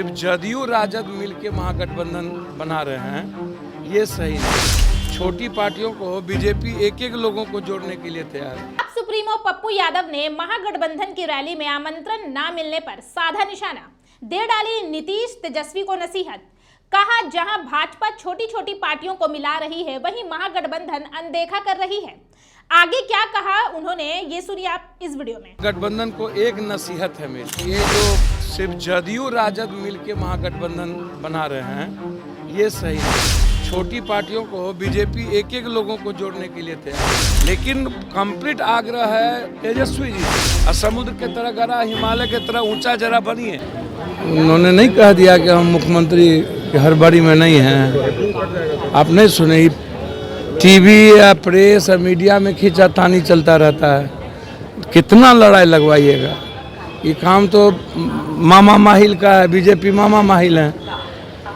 जदयू राजद मिलके महागठबंधन बना रहे हैं, ये सही नहीं। छोटी पार्टियों को बीजेपी एक एक लोगों को जोड़ने के लिए तैयार है। सुप्रीमो पप्पू यादव ने महागठबंधन की रैली में आमंत्रण न मिलने पर साधा निशाना, दे डाली नीतीश तेजस्वी को नसीहत। कहा जहां भाजपा छोटी छोटी पार्टियों को मिला रही है, वहीं महागठबंधन अनदेखा कर रही है। आगे क्या कहा उन्होंने, ये सुनिए आप इस वीडियो में। गठबंधन को एक नसीहत है मेरी, ये जो सिर्फ जदयू राजद मिलके महागठबंधन बना रहे हैं, ये सही नहीं। छोटी पार्टियों को बीजेपी एक एक लोगों को जोड़ने के लिए तैयार है, लेकिन कंप्लीट आग्रह है तेजस्वी जी और समुद्र के तरह गरा, हिमालय के तरह ऊंचा जरा बनिए। उन्होंने नहीं कह दिया कि हम मुख्यमंत्री की हड़बड़ी में नहीं हैं। आप नहीं सुने, टीवी या प्रेस या मीडिया में खींचातानी चलता रहता है, कितना लड़ाई लगवाइएगा। ये काम तो मामा माहिल का है, बीजेपी मामा माहिल है,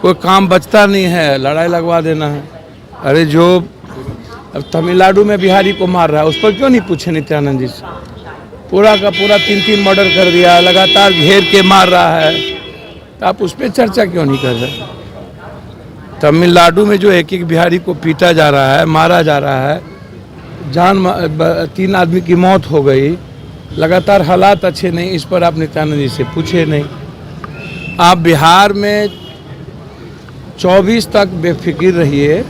कोई काम बचता नहीं है, लड़ाई लगवा देना है। अरे जो अब तमिलनाडु में बिहारी को मार रहा है, उस पर क्यों नहीं पूछे नित्यानंद जी से? पूरा का पूरा 3-3 मर्डर कर दिया, लगातार घेर के मार रहा है, तो आप उस पर चर्चा क्यों नहीं कर रहे? तमिलनाडु में जो एक एक बिहारी को पीटा जा रहा है, मारा जा रहा है, 3 आदमी की मौत हो गई, लगातार हालात अच्छे नहीं, इस पर आप नित्यानंद जी से पूछे नहीं। आप बिहार में 24 तक बेफिक्र रहिए।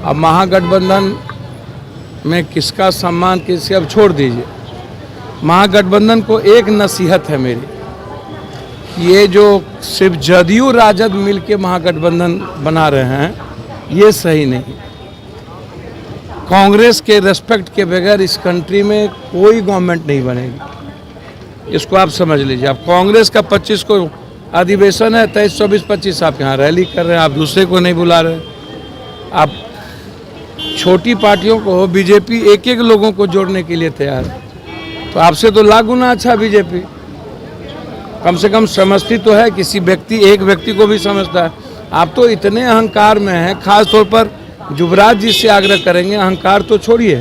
अब महागठबंधन में किसका सम्मान किसके, अब छोड़ दीजिए। महागठबंधन को एक नसीहत है मेरी, ये जो सिर्फ जदयू राजद मिलके महागठबंधन बना रहे हैं, ये सही नहीं। कांग्रेस के रेस्पेक्ट के बगैर इस कंट्री में कोई गवर्नमेंट नहीं बनेगी, इसको आप समझ लीजिए। अब कांग्रेस का 25 को अधिवेशन है, 23, 24, 25 आप यहाँ रैली कर रहे हैं, आप दूसरे को नहीं बुला रहे। आप छोटी पार्टियों को बीजेपी एक एक लोगों को जोड़ने के लिए तैयार है, तो आपसे तो लाख गुना अच्छा बीजेपी कम से कम समझती तो है, किसी व्यक्ति एक व्यक्ति को भी समझता है। आप तो इतने अहंकार में हैं, खास तौर पर युवराज जी से आग्रह करेंगे, अहंकार तो छोड़िए।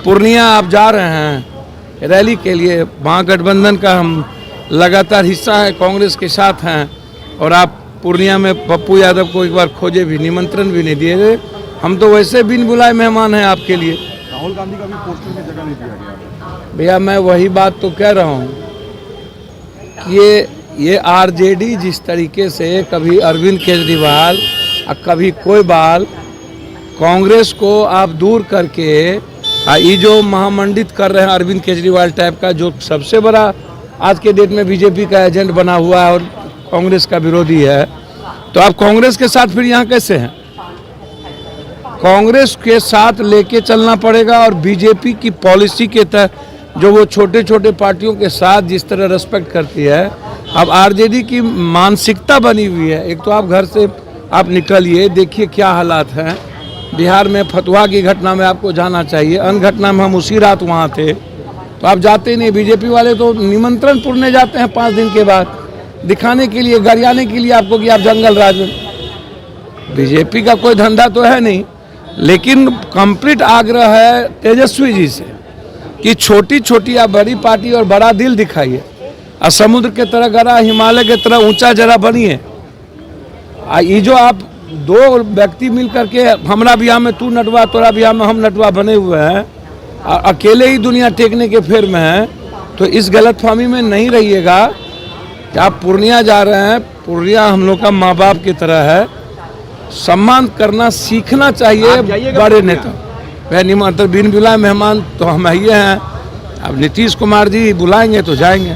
पूर्णिया आप जा रहे हैं रैली के लिए, महागठबंधन का हम लगातार हिस्सा है, कांग्रेस के साथ हैं, और आप पूर्णिया में पप्पू यादव को एक बार खोजे भी, निमंत्रण भी नहीं दिए। हम तो वैसे बिन बुलाए मेहमान हैं आपके लिए। राहुल गांधी का भी पोस्टर में जगह नहीं दिया गया। भैया मैं वही बात तो कह रहा हूँ कि ये आरजेडी जिस तरीके से कभी अरविंद केजरीवाल और कभी कोई बाल कांग्रेस को आप दूर करके ये जो महामंडित कर रहे हैं अरविंद केजरीवाल टाइप का, जो सबसे बड़ा आज के डेट में बीजेपी का एजेंट बना हुआ है और कांग्रेस का विरोधी है, तो आप कांग्रेस के साथ फिर यहाँ कैसे हैं? कांग्रेस के साथ लेके चलना पड़ेगा, और बीजेपी की पॉलिसी के तहत जो वो छोटे छोटे पार्टियों के साथ जिस तरह रेस्पेक्ट करती है, अब आरजेडी की मानसिकता बनी हुई है। एक तो आप घर से आप निकलिए, देखिए क्या हालात हैं। बिहार में फतुहा की घटना में आपको जाना चाहिए, अन्य घटना में हम उसी रात वहाँ थे, तो आप जाते नहीं। बीजेपी वाले तो निमंत्रण पुरने जाते हैं 5 दिन के बाद, दिखाने के लिए, गरियाने के लिए आपको कि आप जंगल राज में। बीजेपी का कोई धंधा तो है नहीं, लेकिन कंप्लीट आग्रह है तेजस्वी जी से कि छोटी छोटी या बड़ी पार्टी और बड़ा दिल दिखाइए, और समुद्र के तरह गरा, हिमालय के तरह ऊंचा जरा बनिए। ये जो आप 2 व्यक्ति मिल करके हमारा बिहार में तू नटवा, तोरा बिहार में हम नटवा बने हुए हैं, और अकेले ही दुनिया टेकने के फेर में है, तो इस गलतफहमी में नहीं रहिएगा कि आप पूर्णिया जा रहे हैं। पूर्णिया हम लोग का माँ बाप की तरह है, सम्मान करना सीखना चाहिए बड़े नेता। वह निमंत्रण बिन बुलाए मेहमान तो हम ही हैं। अब नीतीश कुमार जी बुलाएंगे तो जाएंगे।